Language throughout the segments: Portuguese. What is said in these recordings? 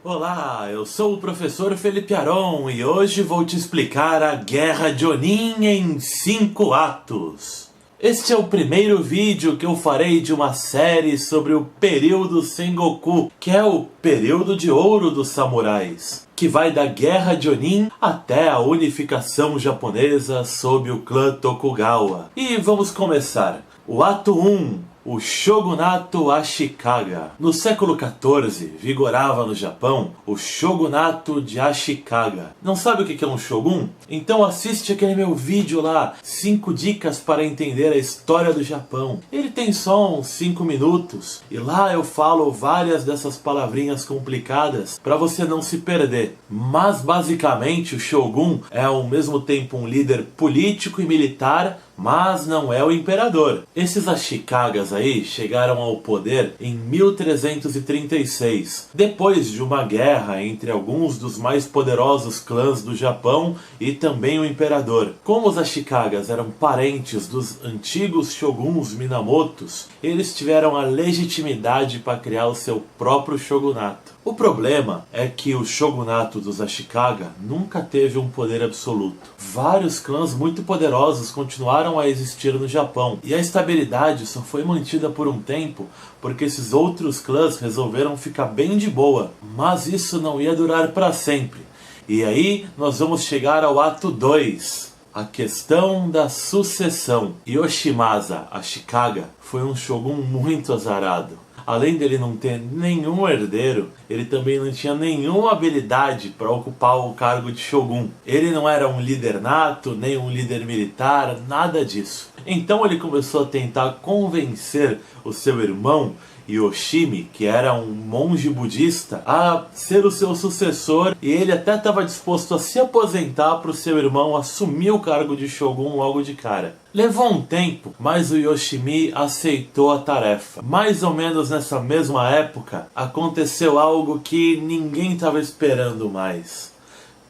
Olá, eu sou o professor Felipe Aron e hoje vou te explicar a Guerra de Onin em 5 atos. Este é o primeiro vídeo que eu farei de uma série sobre o período Sengoku, que é o período de ouro dos samurais, que vai da Guerra de Onin até a unificação japonesa sob o clã Tokugawa. E vamos começar. O ato 1. O Shogunato Ashikaga. No século XIV, vigorava no Japão o Shogunato de Ashikaga. Não sabe o que é um Shogun? Então assiste aquele meu vídeo lá, 5 dicas para entender a história do Japão. Ele tem só uns 5 minutos, e lá eu falo várias dessas palavrinhas complicadas para você não se perder. Mas basicamente o Shogun é ao mesmo tempo um líder político e militar, mas não é o imperador. Esses Ashikagas aí chegaram ao poder em 1336, depois de uma guerra entre alguns dos mais poderosos clãs do Japão e também o imperador. Como os Ashikagas eram parentes dos antigos shoguns Minamotos, eles tiveram a legitimidade para criar o seu próprio shogunato. O problema é que o shogunato dos Ashikaga nunca teve um poder absoluto. Vários clãs muito poderosos continuaram a existir no Japão, e a estabilidade só foi mantida por um tempo porque esses outros clãs resolveram ficar bem de boa. Mas isso não ia durar para sempre. E aí nós vamos chegar ao ato 2. A questão da sucessão. Yoshimasa Ashikaga foi um shogun muito azarado. Além dele não ter nenhum herdeiro, ele também não tinha nenhuma habilidade para ocupar o cargo de shogun. Ele não era um líder nato, nem um líder militar, nada disso. Então ele começou a tentar convencer o seu irmão Yoshimi, que era um monge budista, a ser o seu sucessor, e ele até estava disposto a se aposentar para o seu irmão assumir o cargo de shogun logo de cara. Levou um tempo, mas o Yoshimi aceitou a tarefa. Mais ou menos nessa mesma época, aconteceu algo que ninguém estava esperando mais.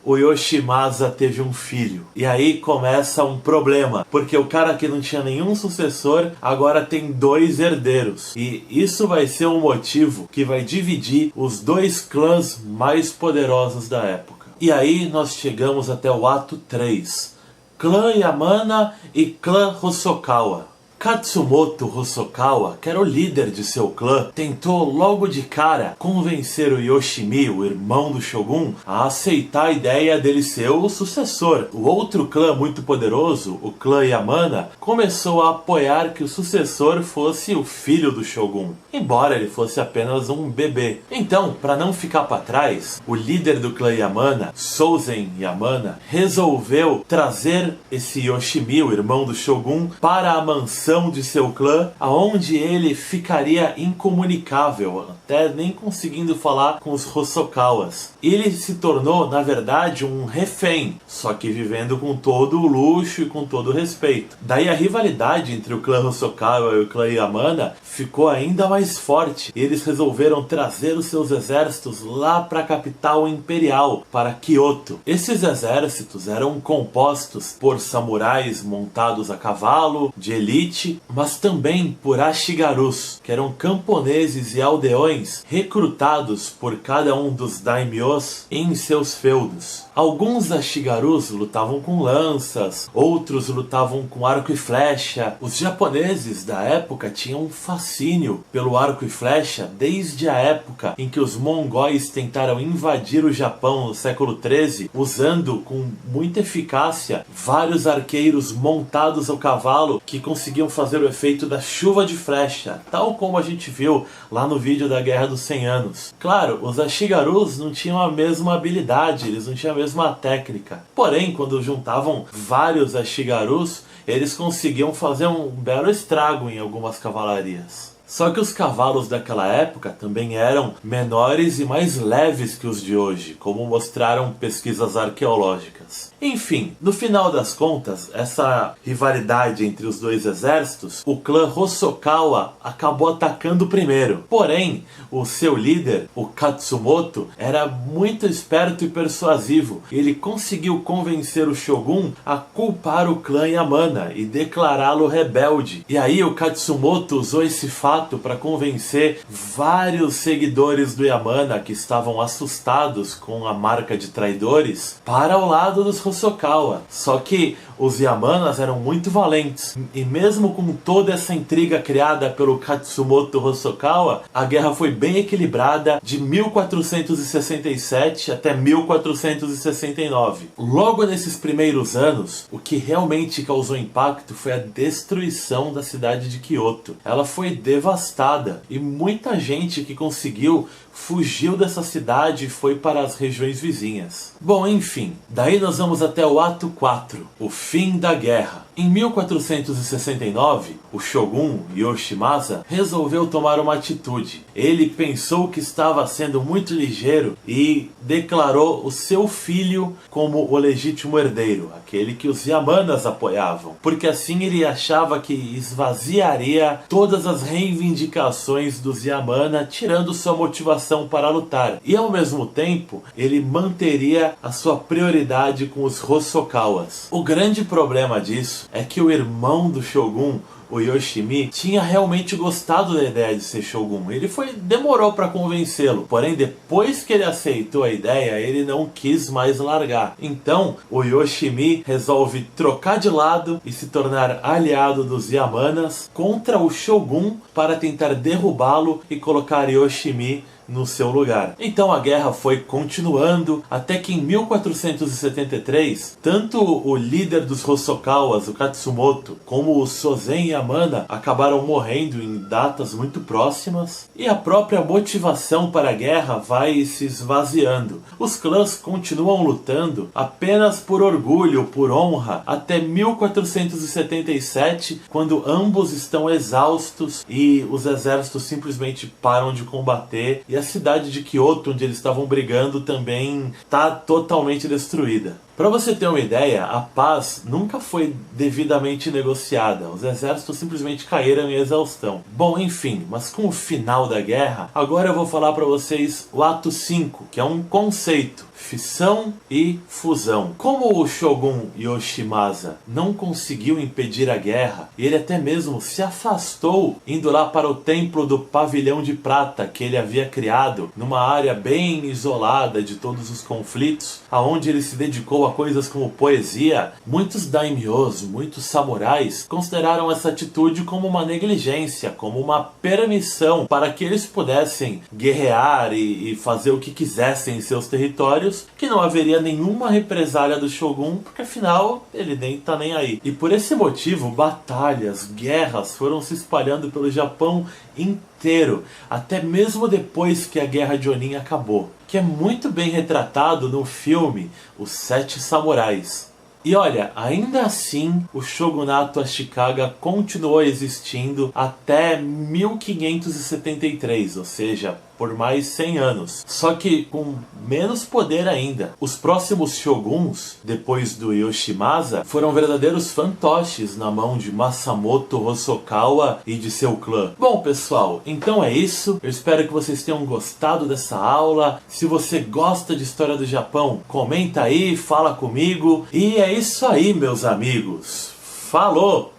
O Yoshimasa teve um filho. E aí começa um problema, porque o cara que não tinha nenhum sucessor agora tem 2 herdeiros. E isso vai ser um motivo que vai dividir os 2 clãs mais poderosos da época. E aí nós chegamos até o ato 3. Clã Yamana e clã Hosokawa. Katsumoto Hosokawa, que era o líder de seu clã, tentou logo de cara convencer o Yoshimi, o irmão do Shogun, a aceitar a ideia dele ser o sucessor. O outro clã muito poderoso, o clã Yamana, começou a apoiar que o sucessor fosse o filho do Shogun, embora ele fosse apenas um bebê. Então, para não ficar para trás, o líder do clã Yamana, Souzen Yamana, resolveu trazer esse Yoshimi, o irmão do Shogun, para a mansão de seu clã, aonde ele ficaria incomunicável, até nem conseguindo falar com os Hosokawas. Ele se tornou, na verdade, um refém, só que vivendo com todo o luxo e com todo o respeito. Daí a rivalidade entre o clã Hosokawa e o clã Yamana ficou ainda mais forte. Eles resolveram trazer os seus exércitos lá para a capital imperial, para Kyoto. Esses exércitos eram compostos por samurais montados a cavalo, de elite, mas também por ashigarus, que eram camponeses e aldeões recrutados por cada um dos daimyos em seus feudos. Alguns ashigarus lutavam com lanças, outros lutavam com arco e flecha. Os japoneses da época tinham um fascínio pelo arco e flecha desde a época em que os mongóis tentaram invadir o Japão no século XIII, usando com muita eficácia vários arqueiros montados ao cavalo que conseguiam fazer o efeito da chuva de flecha, tal como a gente viu lá no vídeo da Guerra dos 100 Anos. Claro, os ashigarus não tinham a mesma habilidade, eles não tinham a mesma técnica. Porém, quando juntavam vários ashigarus, eles conseguiam fazer um belo estrago em algumas cavalarias. Só que os cavalos daquela época também eram menores e mais leves que os de hoje, como mostraram pesquisas arqueológicas. Enfim, no final das contas, essa rivalidade entre os 2 exércitos, o clã Hosokawa acabou atacando primeiro. Porém, o seu líder, o Katsumoto, era muito esperto e persuasivo. Ele conseguiu convencer o Shogun a culpar o clã Yamana e declará-lo rebelde. E aí o Katsumoto usou esse fato fato para convencer vários seguidores do Yamana que estavam assustados com a marca de traidores para o lado dos Hosokawa. Só que os Yamanas eram muito valentes, e mesmo com toda essa intriga criada pelo Katsumoto Hosokawa, a guerra foi bem equilibrada de 1467 até 1469. Logo nesses primeiros anos, o que realmente causou impacto foi a destruição da cidade de Kyoto. Ela foi devastada e muita gente que conseguiu fugiu dessa cidade e foi para as regiões vizinhas. Bom, enfim, daí nós vamos até o ato 4, o fim da guerra. Em 1469, o Shogun Yoshimasa resolveu tomar uma atitude. Ele pensou que estava sendo muito ligeiro e declarou o seu filho como o legítimo herdeiro, aquele que os Yamanas apoiavam, porque assim ele achava que esvaziaria todas as reivindicações dos Yamana, tirando sua motivação para lutar. E ao mesmo tempo, ele manteria a sua prioridade com os Hosokawas. O grande problema disso é que o irmão do Shogun, o Yoshimi, tinha realmente gostado da ideia de ser Shogun. Ele demorou para convencê-lo, porém depois que ele aceitou a ideia, ele não quis mais largar. Então o Yoshimi resolve trocar de lado e se tornar aliado dos Yamanas contra o Shogun para tentar derrubá-lo e colocar Yoshimi no seu lugar. Então a guerra foi continuando até que em 1473, tanto o líder dos Hosokawas, o Katsumoto, como o Sozen Yamana acabaram morrendo em datas muito próximas e a própria motivação para a guerra vai se esvaziando. Os clãs continuam lutando apenas por orgulho, por honra, até 1477, quando ambos estão exaustos e os exércitos simplesmente param de combater e a cidade de Kyoto, onde eles estavam brigando, também está totalmente destruída. Para você ter uma ideia, a paz nunca foi devidamente negociada. Os exércitos simplesmente caíram em exaustão. Bom, enfim, mas com o final da guerra, agora eu vou falar para vocês o ato 5, que é um conceito: fissão e fusão. Como o Shogun Yoshimasa não conseguiu impedir a guerra, ele até mesmo se afastou, indo lá para o templo do Pavilhão de Prata que ele havia criado, numa área bem isolada de todos os conflitos, aonde ele se dedicou a coisas como poesia. Muitos daimyos, muitos samurais consideraram essa atitude como uma negligência, como uma permissão para que eles pudessem guerrear e fazer o que quisessem em seus territórios, que não haveria nenhuma represália do Shogun, porque afinal ele nem tá nem aí. E por esse motivo, batalhas, guerras foram se espalhando pelo Japão inteiro, até mesmo depois que a Guerra de Onin acabou, que é muito bem retratado no filme Os Sete Samurais. E olha, ainda assim, o Shogunato Ashikaga continuou existindo até 1573, ou seja, por mais 100 anos. Só que com menos poder ainda. Os próximos shoguns, depois do Yoshimasa, foram verdadeiros fantoches na mão de Masamoto Hosokawa e de seu clã. Bom, pessoal, então é isso. Eu espero que vocês tenham gostado dessa aula. Se você gosta de história do Japão, comenta aí, fala comigo. E é isso aí, meus amigos. Falou!